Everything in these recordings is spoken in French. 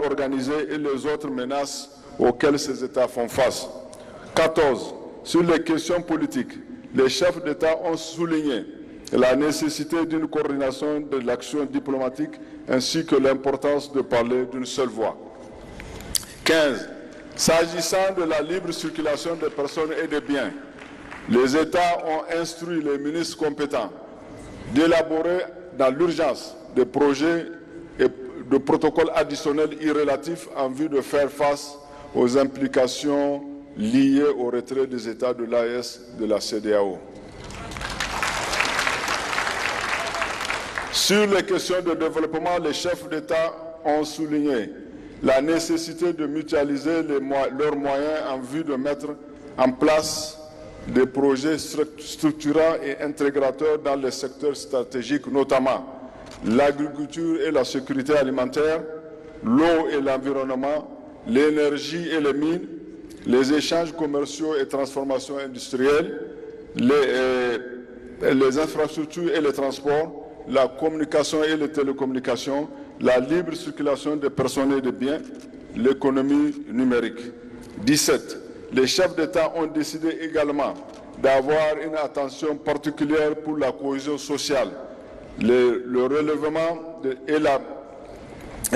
organisées et les autres menaces auxquelles ces États font face. 14. Sur les questions politiques, les chefs d'État ont souligné la nécessité d'une coordination de l'action diplomatique ainsi que l'importance de parler d'une seule voix. 15. S'agissant de la libre circulation des personnes et des biens, les États ont instruit les ministres compétents d'élaborer dans l'urgence des projets et de protocoles additionnels irrélatifs en vue de faire face aux implications liées au retrait des États de l'AES de la CEDEAO. Sur les questions de développement, les chefs d'État ont souligné la nécessité de mutualiser leurs moyens en vue de mettre en place des projets structurants et intégrateurs dans les secteurs stratégiques, notamment l'agriculture et la sécurité alimentaire, l'eau et l'environnement, l'énergie et les mines, les échanges commerciaux et transformations industrielles, les infrastructures et les transports, la communication et les télécommunications, la libre circulation des personnes et des biens, l'économie numérique. 17. Les chefs d'État ont décidé également d'avoir une attention particulière pour la cohésion sociale, le relèvement et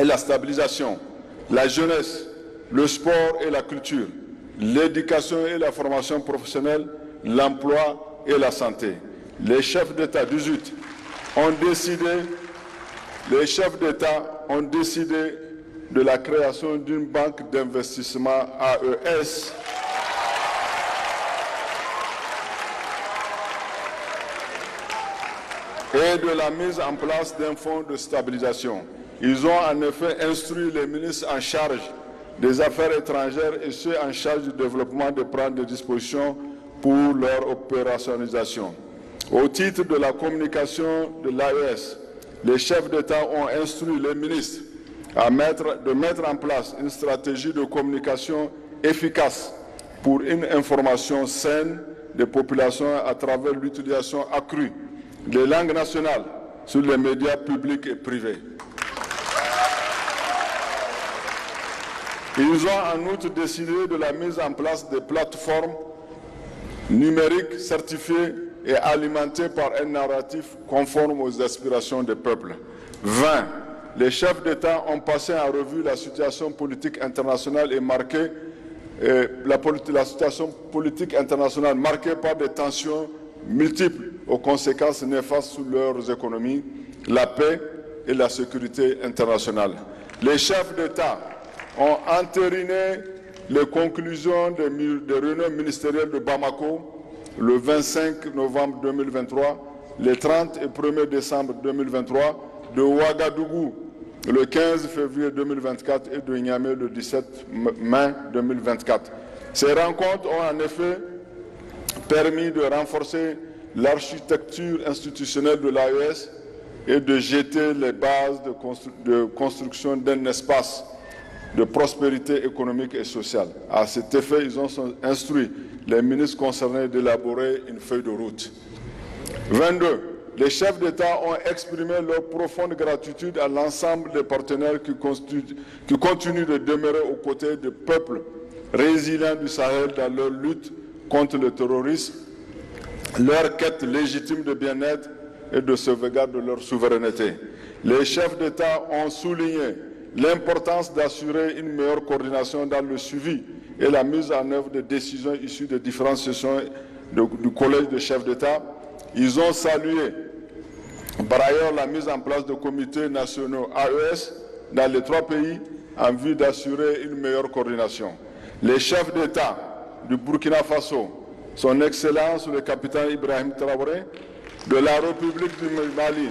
la stabilisation, la jeunesse, le sport et la culture, l'éducation et la formation professionnelle, l'emploi et la santé. Les chefs d'État 18 ont décidé de la création d'une banque d'investissement AES et de la mise en place d'un fonds de stabilisation. Ils ont en effet instruit les ministres en charge des Affaires étrangères et ceux en charge du développement de prendre des dispositions pour leur opérationnalisation. Au titre de la communication de l'AES, les chefs d'État ont instruit les ministres de mettre en place une stratégie de communication efficace pour une information saine des populations à travers l'utilisation accrue des langues nationales sur les médias publics et privés. Ils ont en outre décidé de la mise en place de plateformes numériques certifiées et alimentées par un narratif conforme aux aspirations des peuples. 20. Les chefs d'État ont passé en revue la situation politique internationale et marquée la situation politique internationale marquée par des tensions multiples aux conséquences néfastes sur leurs économies, la paix et la sécurité internationale. Les chefs d'État ont entériné les conclusions des réunions ministérielles de Bamako le 25 novembre 2023, le 30 et 1er décembre 2023, de Ouagadougou le 15 février 2024 et de Niamey le 17 mai 2024. Ces rencontres ont en effet permis de renforcer l'architecture institutionnelle de l'AES et de jeter les bases de construction d'un espace de prospérité économique et sociale. À cet effet, ils ont instruit les ministres concernés d'élaborer une feuille de route. 22. Les chefs d'État ont exprimé leur profonde gratitude à l'ensemble des partenaires qui continuent de demeurer aux côtés des peuples résilients du Sahel dans leur lutte contre le terrorisme, leur quête légitime de bien-être et de sauvegarde de leur souveraineté. Les chefs d'État ont souligné l'importance d'assurer une meilleure coordination dans le suivi et la mise en œuvre des décisions issues des différentes sessions du Collège des chefs d'État. Ils ont salué par ailleurs la mise en place de comités nationaux AES dans les 3 pays en vue d'assurer une meilleure coordination. Les chefs d'État du Burkina Faso, son Excellence le capitaine Ibrahim Traoré, de la République du Mali,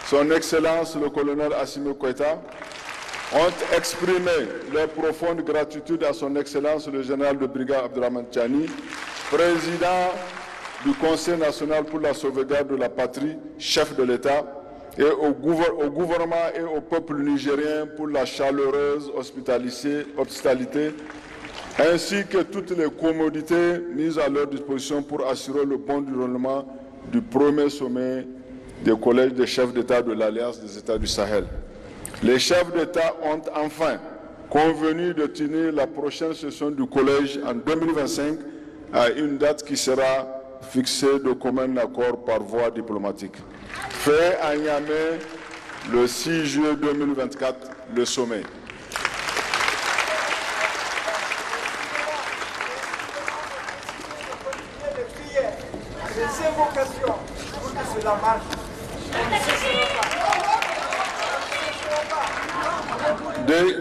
son Excellence le colonel Assimi Goïta, ont exprimé leur profonde gratitude à son Excellence le général de brigade Abdourahmane Tiani, président du Conseil national pour la sauvegarde de la patrie, chef de l'État, et au gouvernement et au peuple nigérien pour la chaleureuse hospitalité, ainsi que toutes les commodités mises à leur disposition pour assurer le bon déroulement du premier sommet des collèges des chefs d'État de l'Alliance des États du Sahel. Les chefs d'État ont enfin convenu de tenir la prochaine session du Collège en 2025 à une date qui sera fixée de commun accord par voie diplomatique. Fait à Niamey le 6 juillet 2024, le sommet. Les évocations pour que cela marche.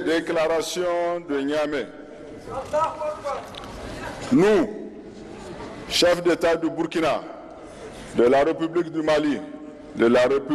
Déclaration de Niamey. Nous, chefs d'État du Burkina, de la République du Mali, de la République